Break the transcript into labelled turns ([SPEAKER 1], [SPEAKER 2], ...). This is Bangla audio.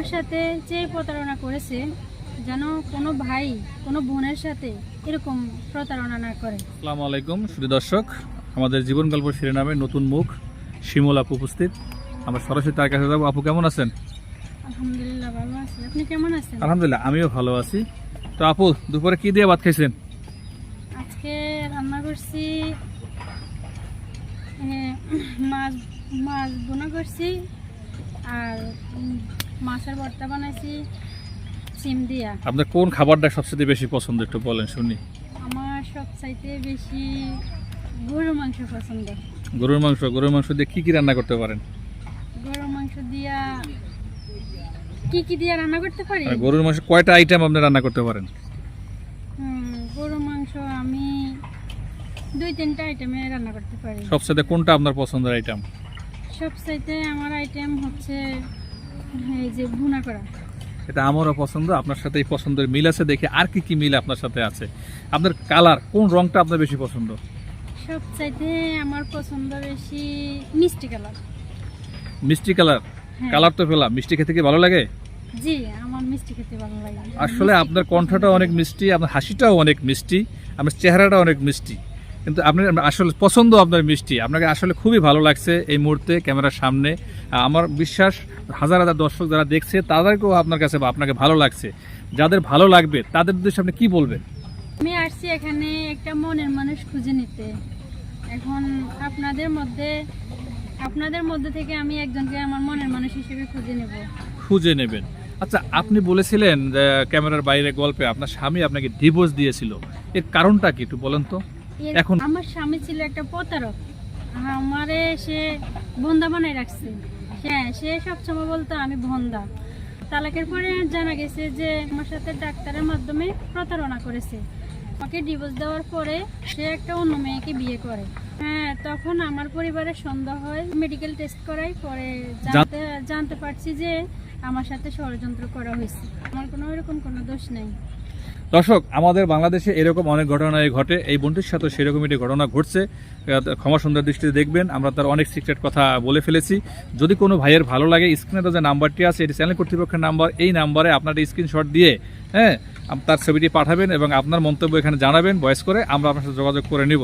[SPEAKER 1] আমার সাথে যে প্রতারণা করেছে যেন কোনো ভাই কোনো বোনের সাথে এরকম প্রতারণা না করে।
[SPEAKER 2] আসসালামু আলাইকুম সুধী দর্শক, আমাদের জীবন গল্প শিরোনামে নতুন মুখ শিমুল আপু উপস্থিত। আমরা সরাসরি তার কাছে যাবো। আপু কেমন আছেন?
[SPEAKER 1] আলহামদুলিল্লাহ ভালো আছি, আপনি কেমন আছেন?
[SPEAKER 2] আলহামদুলিল্লাহ আমিও ভালো আছি। তো আপু, দুপুরে কি দিয়ে ভাত খাইছেন?
[SPEAKER 1] আজকে রান্না করছি মাছ মাছ বোনা করছি আর মাছের ভর্তা বানাইছি সিম দিয়া।
[SPEAKER 2] আপনার কোন খাবারটা সবচেয়ে বেশি পছন্দ একটু বলেন শুনি।
[SPEAKER 1] আমার সবচাইতে বেশি গরুর মাংস পছন্দ।
[SPEAKER 2] গরুর মাংস দিয়ে কি কি রান্না করতে পারেন?
[SPEAKER 1] গরুর মাংস দিয়া কি দিয়া রান্না করতে পারি?
[SPEAKER 2] আর গরুর মাংস কয়টা আইটেম আপনি রান্না করতে পারেন?
[SPEAKER 1] গরুর মাংস আমি 2-3টা আইটেমে রান্না করতে পারি।
[SPEAKER 2] সবচেয়ে কোনটা আপনার পছন্দের আইটেম?
[SPEAKER 1] সবচাইতে আমার আইটেম হচ্ছে এই যে ভুনা করা।
[SPEAKER 2] এটা আমারও পছন্দ। আপনার সাথে এই পছন্দের মিল আছে দেখে আর কি কি মিল আপনার সাথে আছে? আপনার কালার কোন রংটা আপনার বেশি পছন্দ?
[SPEAKER 1] সবচাইতে আমার পছন্দ বেশি মিষ্টি কালার।
[SPEAKER 2] মিষ্টি কালার?
[SPEAKER 1] হ্যাঁ।
[SPEAKER 2] কালার তো পেলাম, মিষ্টি খেতে কি ভালো লাগে?
[SPEAKER 1] জি, আমার মিষ্টি খেতে ভালো লাগে।
[SPEAKER 2] আসলে আপনার কণ্ঠটা অনেক মিষ্টি, আপনার হাসিটাও অনেক মিষ্টি, আপনার চেহারাটা অনেক মিষ্টি, কিন্তু আপনার আসলে পছন্দ আপনার মিষ্টি। আপনাকে আসলে খুবই ভালো লাগছে এই মুহূর্তে ক্যামেরার সামনে। আমার বিশ্বাস হাজার হাজার দর্শক যারা দেখছে তাদেরকেও আপনার কাছে বা আপনাকে ভালো লাগছে। যাদের ভালো লাগবে তাদের উদ্দেশ্যে আপনি কি বলবেন?
[SPEAKER 1] আমি আসছি এখানে একটা মনের মানুষ খুঁজে নিতে। এখন আপনাদের মধ্যে থেকে আমি একজনকে আমার মনের মানুষ হিসেবে খুঁজে নেব।
[SPEAKER 2] আচ্ছা, আপনি বলেছিলেন যে ক্যামেরার বাইরে গল্পে আপনার স্বামী আপনাকে ডিভোর্স দিয়েছিল, এর কারণটা কি একটু বলেন তো? এখন
[SPEAKER 1] আমার স্বামী ছিল একটা প্রতারক, আমারে সে বন্ধা বানাই রাখছে। হ্যাঁ, সে সবসময় বলতো আমি বন্ধা। তালাকের পরে জানা গেছে যে আমার সাথে ডাক্তারের মাধ্যমে প্রতারণা করেছে। আমাকে ডিভোর্স দেওয়ার পরে সে একটা অন্য মেয়েকে বিয়ে করে। হ্যাঁ, তখন আমার পরিবারের সন্দেহ হয়, মেডিকেল টেস্ট করাই পরে জানতে পারছি যে আমার সাথে ষড়যন্ত্র করা হয়েছে। আমার এরকম কোনো দোষ নেই।
[SPEAKER 2] দর্শক, আমাদের বাংলাদেশে এরকম অনেক ঘটনাই ঘটে। এই বোনটির সাথে সেরকম একটি ঘটনা ঘটছে। ক্ষমা সুন্দর দৃষ্টিতে দেখবেন, আমরা তার অনেক সিক্রেট কথা বলে ফেলেছি। যদি কোনো ভাইয়ের ভালো লাগে, স্ক্রিনে যে নাম্বারটি আছে এটি চ্যানেল কর্তৃপক্ষের নাম্বার। এই নাম্বারে আপনার স্ক্রিনশট দিয়ে তার ছবিটি পাঠাবেন এবং আপনার মন্তব্য এখানে জানাবেন ভয়েস করে, আমরা আপনার সাথে যোগাযোগ করে নিব।